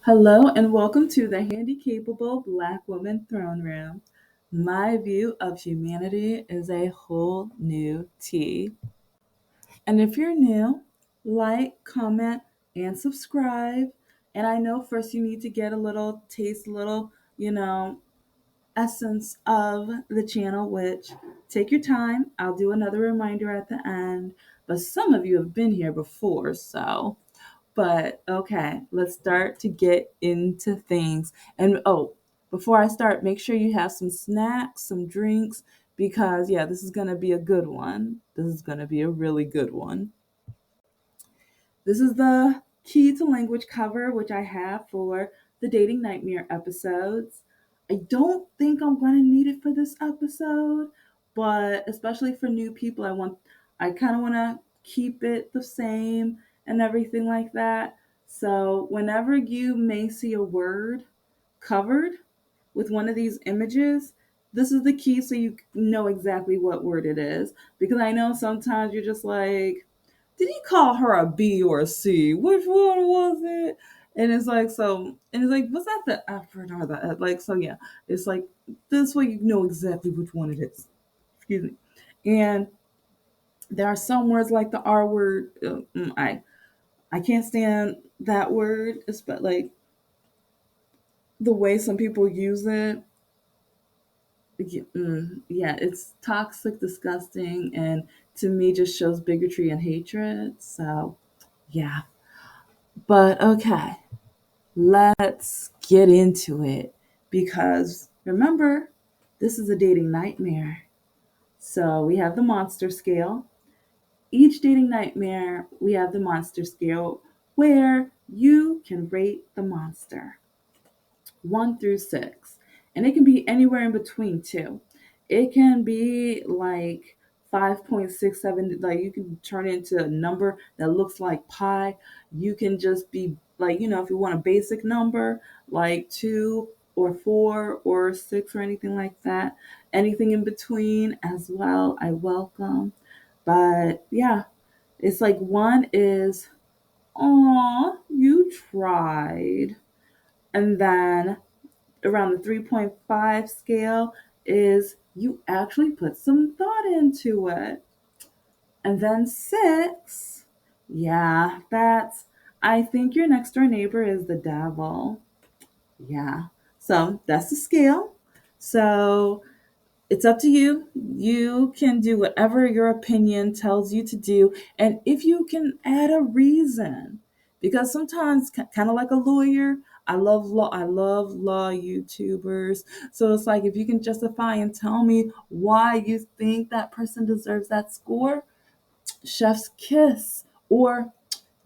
Hello and welcome to the Handicapable Black Woman Throne Room. My view of humanity is a whole new tea. And if you're new, like, comment, and subscribe. And I know first you need to get a little taste, a little, essence of the channel, which take your time. I'll do another reminder at the end. But some of you have been here before, so but okay, let's start to get into things. And before I start, make sure you have some snacks, some drinks, because yeah, this is going to be a good one. This is going to be a really good one. This is the key to language cover, which I have for the Dating Nightmare episodes. I don't think I'm going to need it for this episode, but especially for new people, I kind of want to keep it the same and everything like that. So, whenever you may see a word covered with one of these images, this is the key so you know exactly what word it is. Because I know sometimes you're just like, did he call her a B or a C? Which one was it? And it's like, was that the F word or the F? Like, so yeah, it's like this way you know exactly which one it is. Excuse me. And there are some words like the R word. I can't stand that word. It's but like the way some people use it. Yeah, it's toxic, disgusting, and to me just shows bigotry and hatred. So yeah, but okay. Let's get into it because remember, this is a dating nightmare. So we have the monster scale. Each dating nightmare, we have the monster scale where you can rate the monster 1 through 6. And it can be anywhere in between too. It can be like 5.67, like you can turn it into a number that looks like pi. You can just be like, if you want a basic number, like 2 or 4 or 6 or anything like that. Anything in between as well, I welcome. But yeah, it's like one is, aw, you tried. And then around the 3.5 scale is you actually put some thought into it. And then 6, yeah, I think your next door neighbor is the devil. Yeah. So that's the scale. So it's up to you. You can do whatever your opinion tells you to do. And if you can add a reason, because sometimes, kind of like a lawyer, I love law YouTubers. So it's like if you can justify and tell me why you think that person deserves that score, chef's kiss or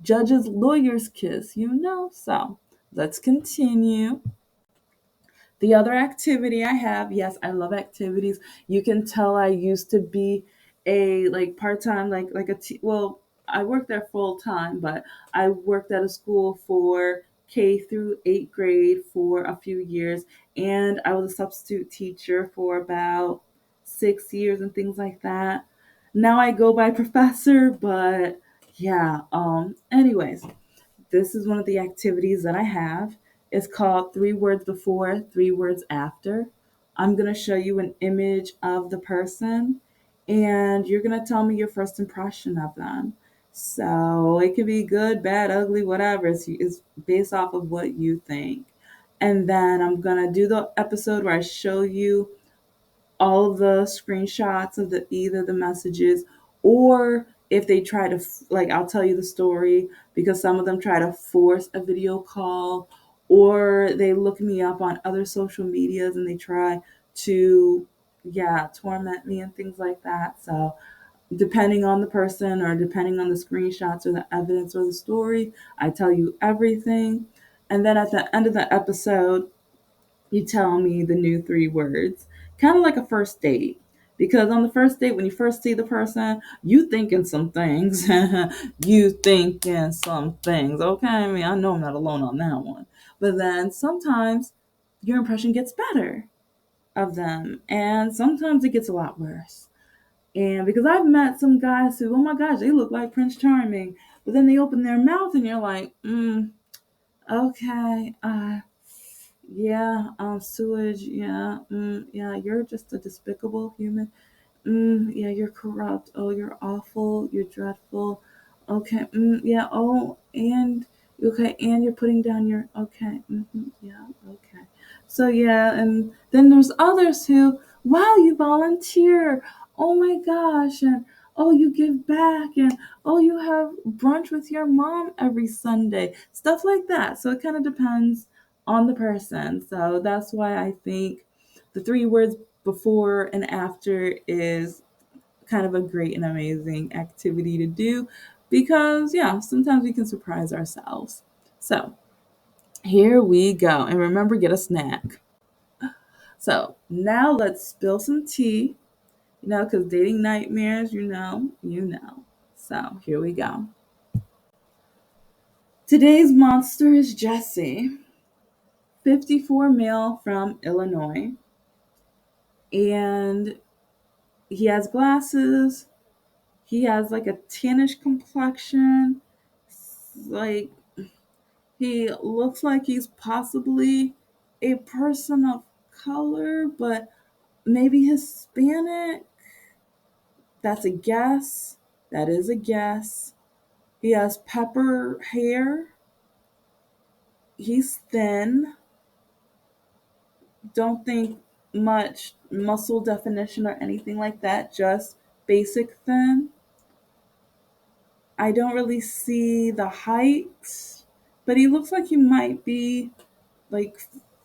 judge's lawyer's kiss. So let's continue. The other activity I have, yes, I love activities. You can tell I used to be a like part-time well, I worked there full time, but I worked at a school for K through 8th grade for a few years, and I was a substitute teacher for about 6 years and things like that. Now I go by professor, but yeah, anyways, this is one of the activities that I have. It's called 3 words before, 3 words after. I'm going to show you an image of the person and you're going to tell me your first impression of them. So it could be good, bad, ugly, whatever. It's based off of what you think. And then I'm going to do the episode where I show you all the screenshots of either the messages, or if they try to like, I'll tell you the story because some of them try to force a video call, or they look me up on other social medias and they try to, yeah, torment me and things like that. So depending on the person or depending on the screenshots or the evidence or the story, I tell you everything. And then at the end of the episode, you tell me the new 3 words, kind of like a first date. Because on the first date, when you first see the person, you thinking some things. You thinking some things. Okay, I mean, I know I'm not alone on that one. But then sometimes your impression gets better of them, and sometimes it gets a lot worse. And because I've met some guys who, oh my gosh, they look like Prince Charming, but then they open their mouth and you're like, Okay. Yeah. Sewage. Yeah. Yeah. You're just a despicable human. Yeah, you're corrupt. Oh, you're awful. You're dreadful. Okay. Yeah. Oh, and okay, and you're putting down your okay. Yeah. Okay. So yeah, and then there's others who, wow, you volunteer. Oh my gosh, and oh, you give back, and oh, you have brunch with your mom every Sunday. Stuff like that. So it kind of depends on the person. So that's why I think the three words before and after is kind of a great and amazing activity to do because, yeah, sometimes we can surprise ourselves. So here we go. And remember, get a snack. So now let's spill some tea, because dating nightmares, you know. So here we go. Today's monster is Jesse, 54 male from Illinois. And he has glasses. He has like a tannish complexion. Like he looks like he's possibly a person of color, but maybe Hispanic. That's a guess. That is a guess. He has pepper hair. He's thin. Don't think much muscle definition or anything like that. Just basic thin. I don't really see the height, but he looks like he might be like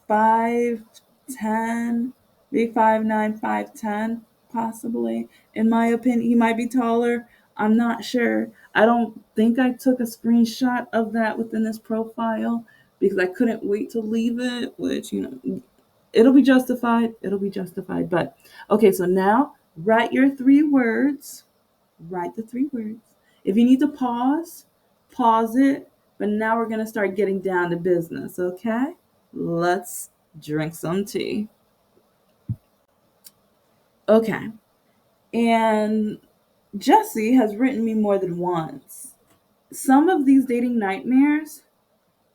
5'10", maybe 5'9", 5'10", possibly. In my opinion, he might be taller. I'm not sure. I don't think I took a screenshot of that within this profile because I couldn't wait to leave it, which, it'll be justified. It'll be justified. But okay, so now write your three words. Write the three words. If you need to pause, pause it. But now we're going to start getting down to business, okay? Let's drink some tea. Okay. And Jesse has written me more than once. Some of these dating nightmares,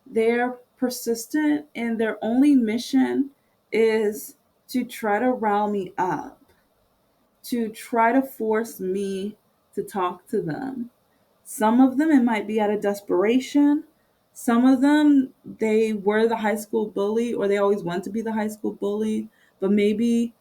they're persistent and their only mission is to try to rile me up, to try to force me to talk to them. Some of them, it might be out of desperation. Some of them, they were the high school bully or they always want to be the high school bully, but maybe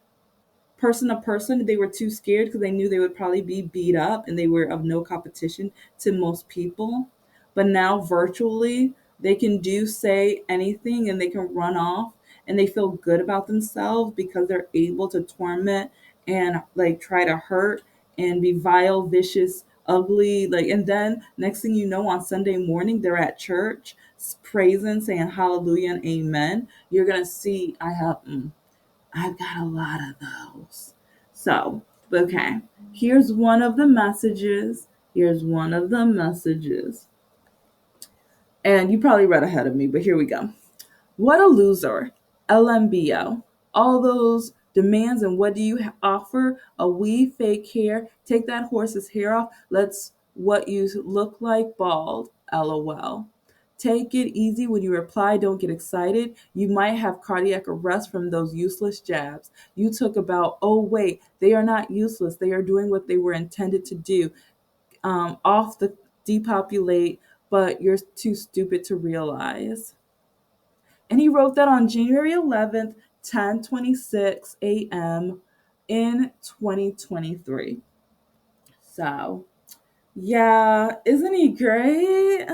person to person, they were too scared because they knew they would probably be beat up and they were of no competition to most people. But now virtually, they can do, say anything and they can run off and they feel good about themselves because they're able to torment and like try to hurt and be vile, vicious, ugly. Like, and then next thing you know, on Sunday morning, they're at church praising, saying hallelujah and amen. You're going to see, I've got a lot of those. So, okay, here's one of the messages. Here's one of the messages. And you probably read ahead of me, but here we go. What a loser. LMBO. All those demands, and what do you offer? A weave, fake hair. Take that horse's hair off. Let's what you look like bald. LOL. Take it easy when you reply. Don't get excited. You might have cardiac arrest from those useless jabs. You took about, oh, wait, they are not useless. They are doing what they were intended to do. Off the depopulate, but you're too stupid to realize. And he wrote that on January 11th, 10:26 a.m. in 2023. So, yeah, isn't he great?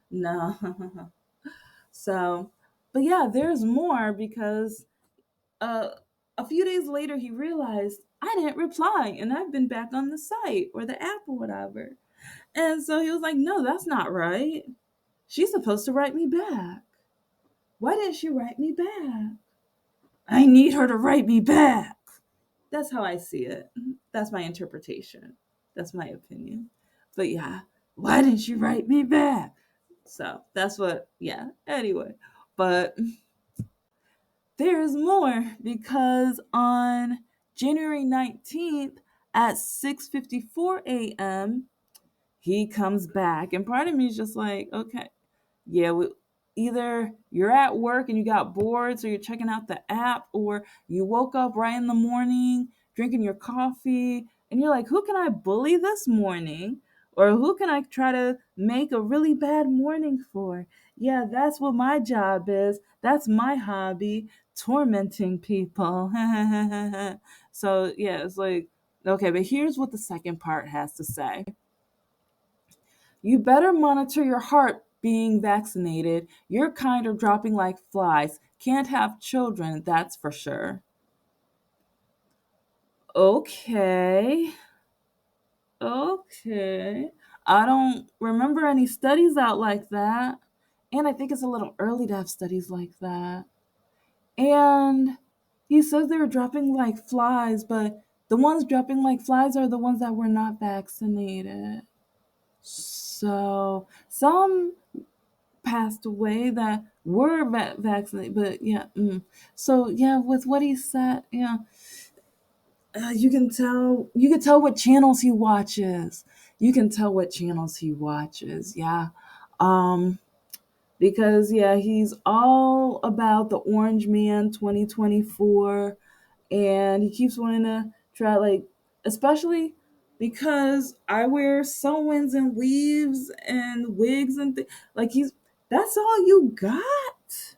No. So, but yeah, there's more because uh, a few days later he realized I didn't reply and I've been back on the site or the app or whatever. And so he was like, no, that's not right. She's supposed to write me back. Why didn't she write me back? I need her to write me back. That's how I see it. That's my interpretation. That's my opinion. But yeah, why didn't she write me back? So that's what, yeah, anyway. But there's more because on January 19th at 6:54 a.m., he comes back. And part of me is just like, okay. Yeah, either you're at work and you got bored, so you're checking out the app, or you woke up right in the morning drinking your coffee, and you're like, who can I bully this morning? Or who can I try to make a really bad morning for? Yeah, that's what my job is. That's my hobby, tormenting people. So, yeah, it's like, okay, but here's what the second part has to say. You better monitor your heart being vaccinated. Your kind are dropping like flies. Can't have children, that's for sure. Okay. Okay. I don't remember any studies out like that. And I think it's a little early to have studies like that. And he says they were dropping like flies, but the ones dropping like flies are the ones that were not vaccinated. So some passed away that were vaccinated, but yeah. So yeah, with what he said, yeah, you can tell what channels he watches. You can tell what channels he watches. Yeah, um, because yeah, he's all about the Orange Man 2024, and he keeps wanting to try like, especially because I wear sew-ins and weaves and wigs and like he's that's all you got.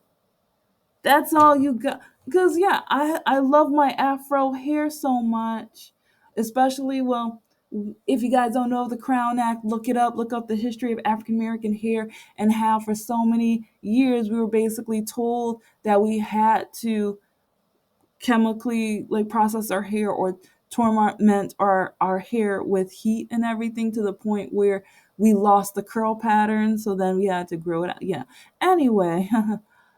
That's all you got. Because yeah, I love my afro hair so much, especially well. If you guys don't know the Crown Act, look it up. Look up the history of African American hair and how, for so many years, we were basically told that we had to chemically like process our hair or torment our hair with heat and everything to the point where we lost the curl pattern, so then we had to grow it out. Yeah, anyway.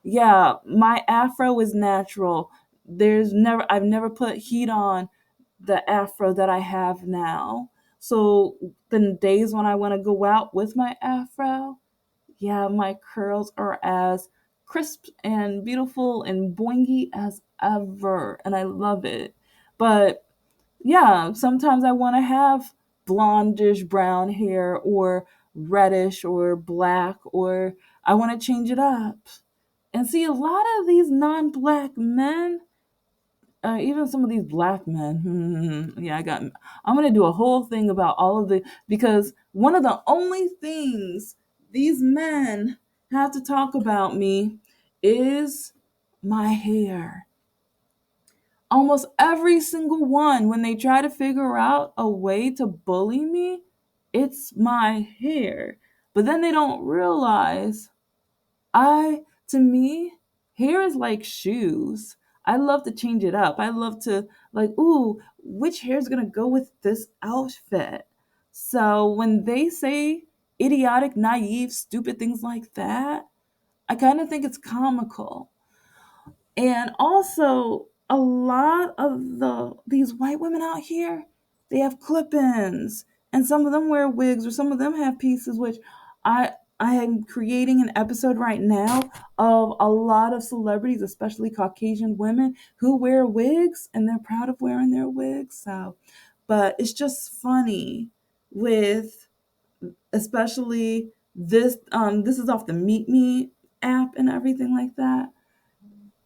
Yeah, my afro is natural. I've never put heat on the afro that I have now. So the days when I want to go out with my afro, yeah, my curls are as crisp and beautiful and boingy as ever, and I love it. But yeah, sometimes I want to have blondish brown hair or reddish or black, or I want to change it up. And see, a lot of these non-black men, even some of these black men, yeah, I'm gonna do a whole thing about all of the because one of the only things these men have to talk about me is my hair. Almost every single one, when they try to figure out a way to bully me, it's my hair. But then they don't realize to me, hair is like shoes. I love to change it up. I love to, like, ooh, which hair is going to go with this outfit? So when they say idiotic, naive, stupid things like that, I kind of think it's comical. And also, a lot of these white women out here, they have clip-ins, and some of them wear wigs, or some of them have pieces. Which I am creating an episode right now of a lot of celebrities, especially Caucasian women, who wear wigs, and they're proud of wearing their wigs. So, but it's just funny with especially this. This is off the Meet Me app and everything like that.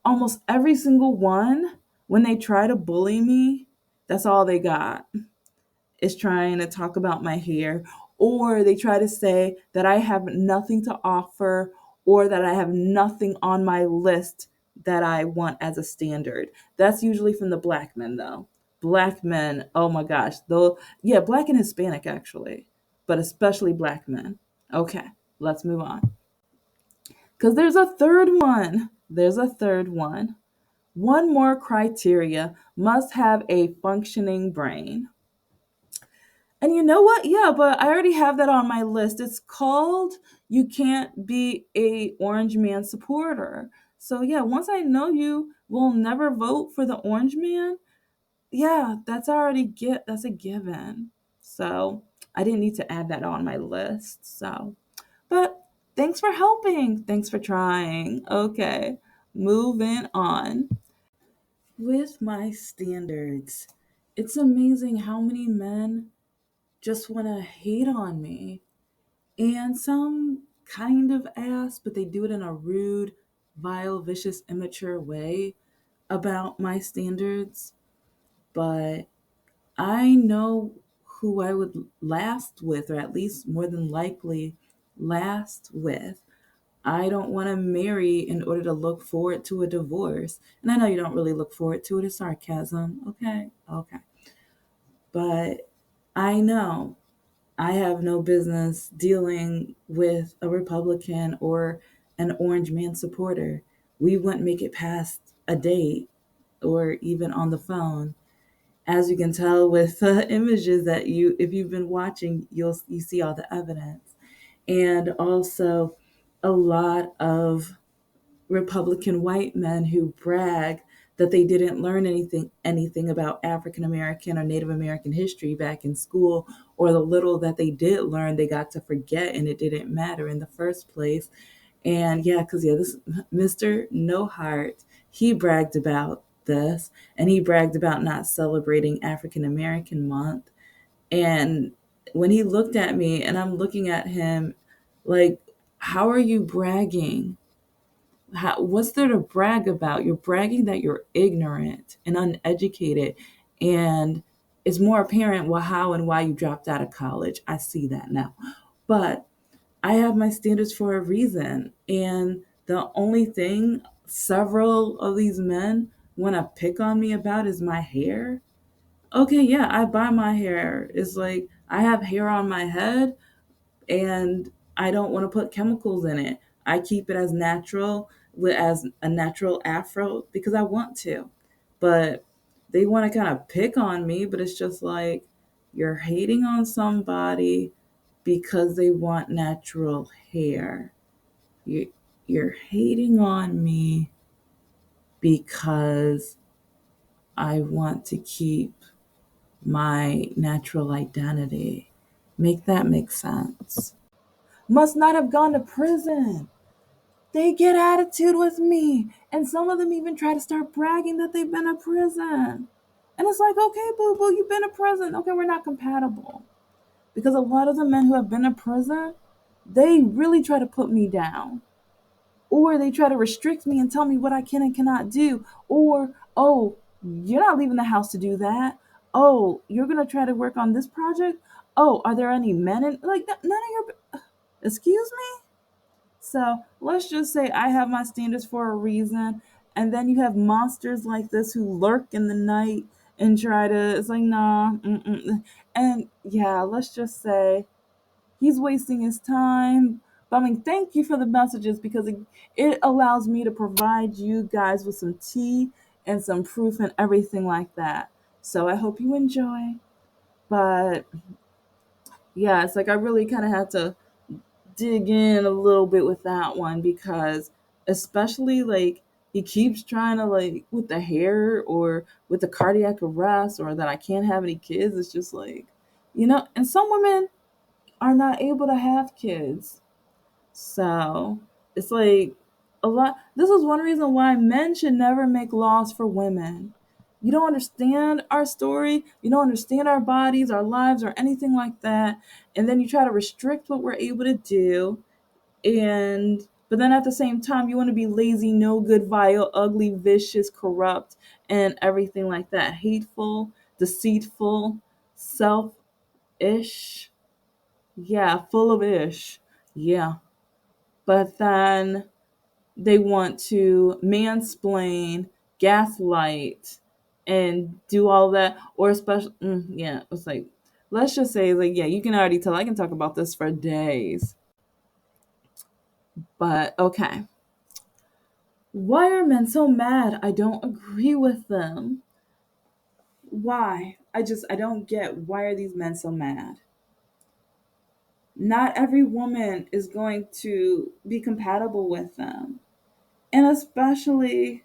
Almost every single one, when they try to bully me, that's all they got is trying to talk about my hair, or they try to say that I have nothing to offer, or that I have nothing on my list that I want as a standard. That's usually from the black men, though. Black men, oh my gosh, though, yeah, black and Hispanic actually, but especially black men. Okay, let's move on. Because there's a third one. There's a third one. One more criteria: must have a functioning brain. And you know what? Yeah, but I already have that on my list. It's called You Can't Be a Orange Man Supporter. So yeah, once I know you will never vote for the Orange Man, yeah, that's a given. So I didn't need to add that on my list. So, but thanks for helping. Thanks for trying. Okay, moving on. With my standards, it's amazing how many men just want to hate on me. And some kind of ask, but they do it in a rude, vile, vicious, immature way about my standards. But I know who I would last with, or at least more than likely last with. I don't want to marry in order to look forward to a divorce. And I know you don't really look forward to it. It's sarcasm. Okay. Okay. But I know I have no business dealing with a Republican or an orange man supporter. We wouldn't make it past a date or even on the phone. As you can tell with the images that if you've been watching, you see all the evidence. And also a lot of Republican white men who brag that they didn't learn anything about African American or Native American history back in school, or the little that they did learn they got to forget and it didn't matter in the first place. And yeah, because yeah, this Mr. No Heart, he bragged about this, and he bragged about not celebrating African American month. And when he looked at me and I'm looking at him like, how are you bragging? What's there to brag about? You're bragging that you're ignorant and uneducated, and it's more apparent how and why you dropped out of college. I see that now. But I have my standards for a reason, and the only thing several of these men want to pick on me about is my hair. Okay, yeah, I buy my hair. It's like I have hair on my head, and I don't want to put chemicals in it. I keep it as natural, as a natural afro, because I want to. But they want to kind of pick on me, but it's just like you're hating on somebody because they want natural hair. You, you're hating on me because I want to keep my natural identity. Make that make sense. Must not have gone to prison. They get attitude with me. And some of them even try to start bragging that they've been to prison. And it's like, okay, boo boo, you've been to prison. Okay, we're not compatible. Because a lot of the men who have been to prison, they really try to put me down. Or they try to restrict me and tell me what I can and cannot do. Or, oh, you're not leaving the house to do that. Oh, you're going to try to work on this project. Oh, are there any men in, like, none of your, excuse me? So let's just say I have my standards for a reason. And then you have monsters like this who lurk in the night and try to, it's like, nah. Mm-mm. And yeah, let's just say he's wasting his time. But I mean, thank you for the messages, because it allows me to provide you guys with some tea and some proof and everything like that. So I hope you enjoy. But yeah, it's like I really kind of had to dig in a little bit with that one, because especially like he keeps trying to, like, with the hair or with the cardiac arrest or that I can't have any kids. It's just like, and some women are not able to have kids. So it's like a lot. This is one reason why men should never make laws for women. You don't understand our story. You don't understand our bodies, our lives, or anything like that. And then you try to restrict what we're able to do. But then at the same time, you want to be lazy, no good, vile, ugly, vicious, corrupt, and everything like that. Hateful, deceitful, selfish. Yeah, full of ish. Yeah. But then they want to mansplain, gaslight, and do all that. Or especially, yeah, it's like, let's just say, like, yeah, you can already tell I can talk about this for days. But okay. Why are men so mad? I don't agree with them. Why? I don't get, why are these men so mad? Not every woman is going to be compatible with them. And especially,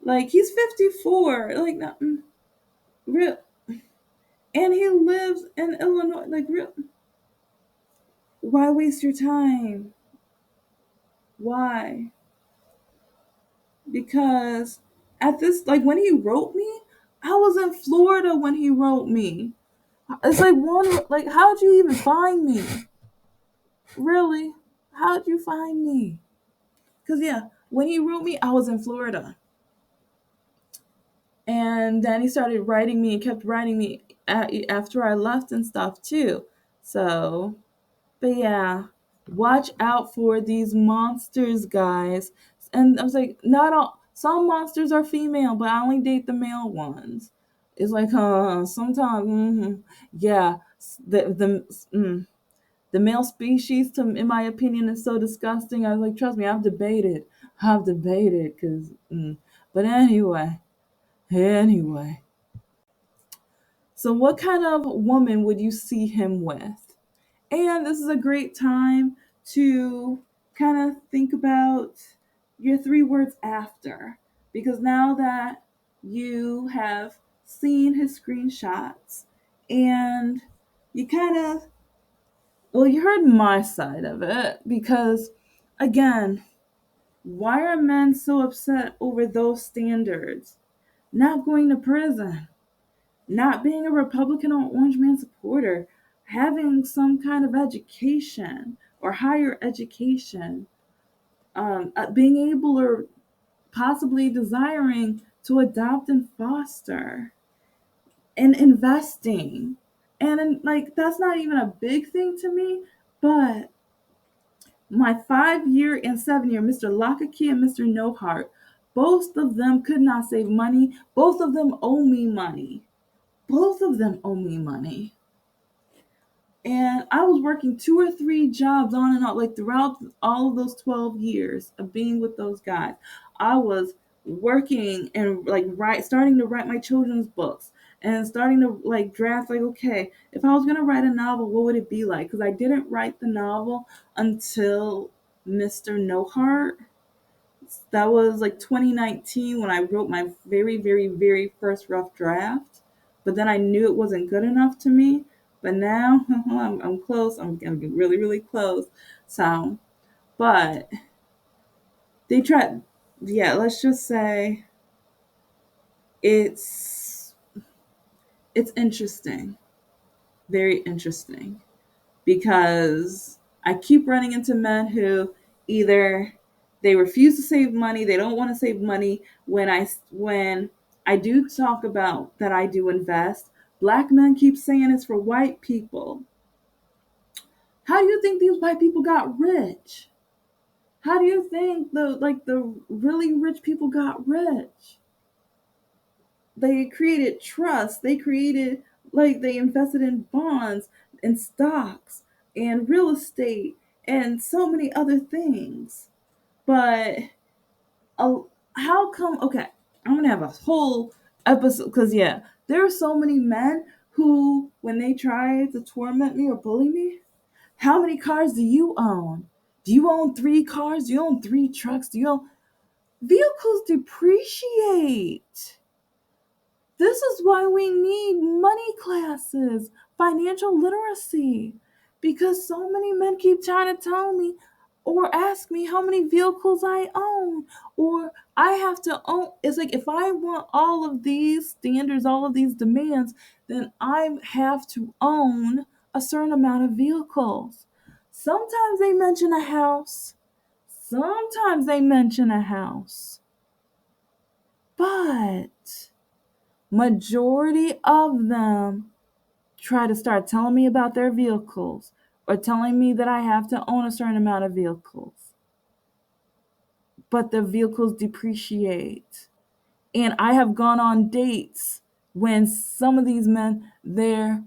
like, he's 54. Like, no, real. And he lives in Illinois. Like, real. Why waste your time? Why? Because at this, like, when he wrote me, I was in Florida when he wrote me. It's like, how'd you even find me? Really? How'd you find me? Because, yeah, when he wrote me, I was in Florida. And then he started writing me and kept writing me after I left and stuff, too. So, but yeah, watch out for these monsters, guys. And I was like, not all, some monsters are female, but I only date the male ones. It's like, sometimes, yeah, the male species, in my opinion, is so disgusting. I was like, trust me, I've debated, cause, but anyway. So, what kind of woman would you see him with? And this is a great time to kind of think about your 3 words after. Because now that you have seen his screenshots and you kind of, well, you heard my side of it. Because, again, why are men so upset over those standards? Not going to prison, not being a Republican or Orange Man supporter, having some kind of education or higher education, being able or possibly desiring to adopt and foster, and investing. And like, that's not even a big thing to me, but my 5 year and 7 year, Mr. Lockakey and Mr. Nohart, both of them could not save money. Both of them owe me money. Both of them owe me money. And I was working 2 or 3 jobs on and off, like throughout all of those 12 years of being with those guys. I was working and like starting to write my children's books and starting to like draft, like, okay, if I was going to write a novel, what would it be like? Because I didn't write the novel until Mr. No Heart. That was like 2019 when I wrote my very, very, very first rough draft. But then I knew it wasn't good enough to me. But now I'm close. I'm getting really, really close. So, but they tried. Yeah, let's just say it's it's interesting, very interesting, because I keep running into men who either they refuse to save money, they don't want to save money. When I do talk about that I do invest, black men keep saying it's for white people. How do you think these white people got rich? How do you think the really rich people got rich? They created trust. They invested in bonds and stocks and real estate and so many other things. But uh, how come? Okay, I'm gonna have a whole episode because, yeah, there are so many men who, when they try to torment me or bully me, how many cars do you own? Do you own 3 cars? Do you own 3 trucks? Do you own vehicles depreciate? This is why we need money classes, financial literacy, because so many men keep trying to tell me or ask me how many vehicles I own, or I have to own. It's like, if I want all of these standards, all of these demands, then I have to own a certain amount of vehicles. Sometimes they mention a house. Sometimes they mention a house. But majority of them try to start telling me about their vehicles or telling me that I have to own a certain amount of vehicles. But the vehicles depreciate. And I have gone on dates when some of these men, their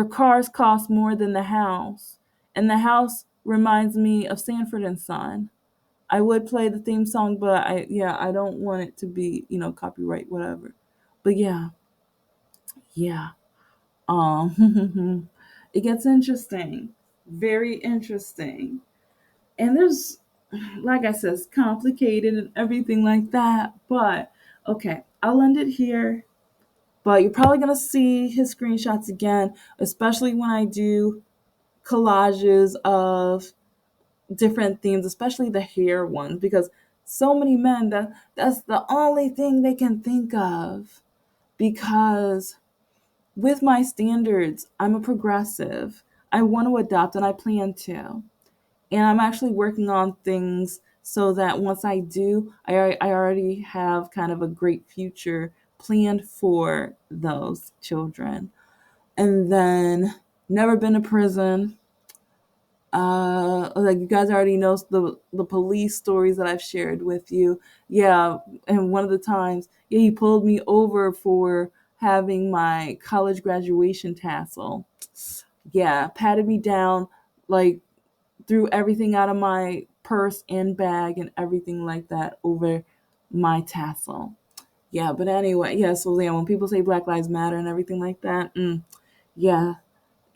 cars cost more than the house. And the house reminds me of Sanford and Son. I would play the theme song, but I don't want it to be, copyright, whatever. But yeah. It gets interesting, very interesting. And there's, like I said, it's complicated and everything like that. But okay, I'll end it here. But you're probably going to see his screenshots again, especially when I do collages of different themes, especially the hair ones, because so many men, that's the only thing they can think of. Because with my standards, I'm a progressive. I want to adopt and I plan to. And I'm actually working on things so that once I do, I already have kind of a great future planned for those children. And then never been to prison. Like you guys already know the police stories that I've shared with you. Yeah, and one of the times, yeah, he pulled me over for having my college graduation tassel. Yeah, patted me down, like threw everything out of my purse and bag and everything like that over my tassel. Yeah, but anyway, yeah, so yeah, when people say Black Lives Matter and everything like that, yeah,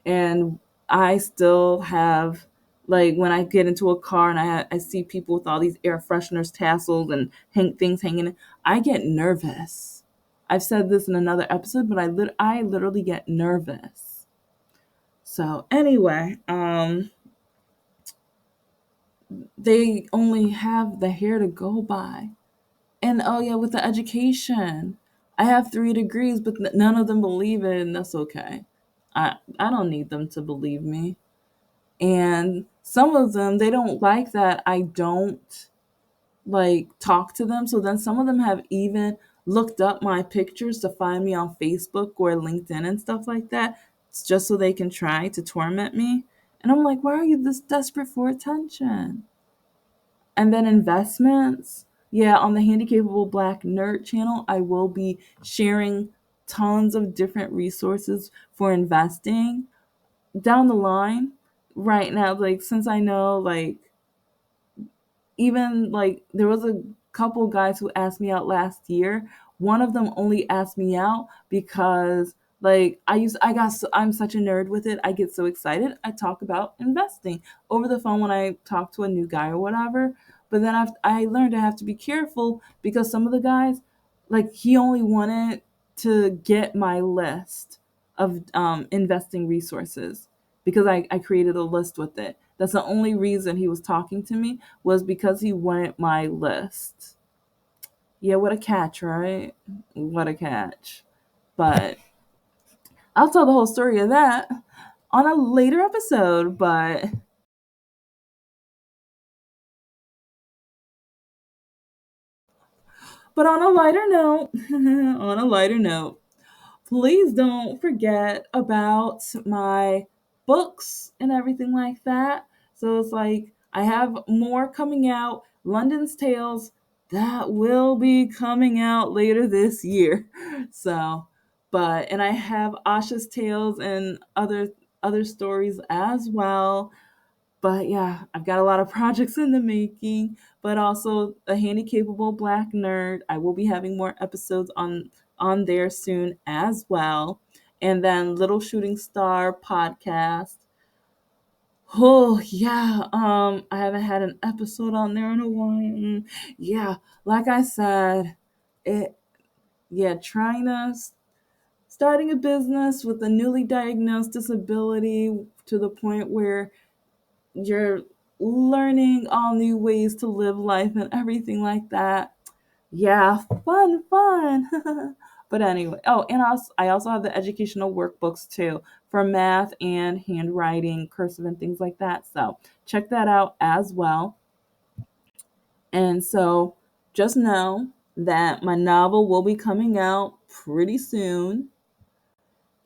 and I still have, like, when I get into a car and I see people with all these air fresheners, tassels, and things hanging, I get nervous. I've said this in another episode, but I literally get nervous. So anyway, they only have the hair to go by. And oh yeah, with the education, I have 3 degrees, but none of them believe it, and that's okay. I don't need them to believe me. And some of them, they don't like that I don't like talk to them. So then some of them have even looked up my pictures to find me on Facebook or LinkedIn and stuff like that, just so they can try to torment me. And I'm like, why are you this desperate for attention? And then investments. Yeah, on the Handicapable Black Nerd channel, I will be sharing tons of different resources for investing down the line. Right now, like, since I know, like, even like there was a couple guys who asked me out last year. One of them only asked me out because like I'm such a nerd with it. I get so excited. I talk about investing over the phone when I talk to a new guy or whatever. But then I learned I have to be careful because some of the guys, like, he only wanted to get my list of investing resources because I created a list with it. That's the only reason he was talking to me, was because he wanted my list. Yeah, what a catch, right? What a catch. But I'll tell the whole story of that on a later episode. But on a lighter note, on a lighter note, please don't forget about my books and everything like that. So it's like I have more coming out. London's Tales, that will be coming out later this year. So, but and I have Asha's Tales and other stories as well. But yeah, I've got a lot of projects in the making, but also a Handicapable Black Nerd. I will be having more episodes on there soon as well. And then Little Shooting Star podcast. Oh yeah, I haven't had an episode on there in a while. Yeah, like I said, it yeah, starting a business with a newly diagnosed disability to the point where you're learning all new ways to live life and everything like that. Yeah, fun. But anyway, oh, and I also have the educational workbooks too for math and handwriting, cursive, and things like that. So check that out as well. And so just know that my novel will be coming out pretty soon.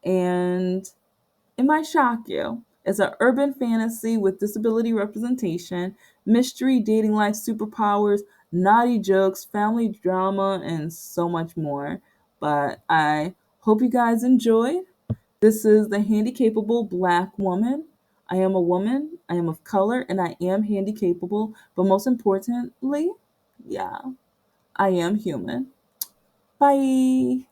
And it might shock you. It's an urban fantasy with disability representation, mystery, dating life, superpowers, naughty jokes, family drama, and so much more. But I hope you guys enjoyed. This is the Handicapable Black Woman. I am a woman, I am of color, and I am handicapable. But most importantly, yeah, I am human. Bye.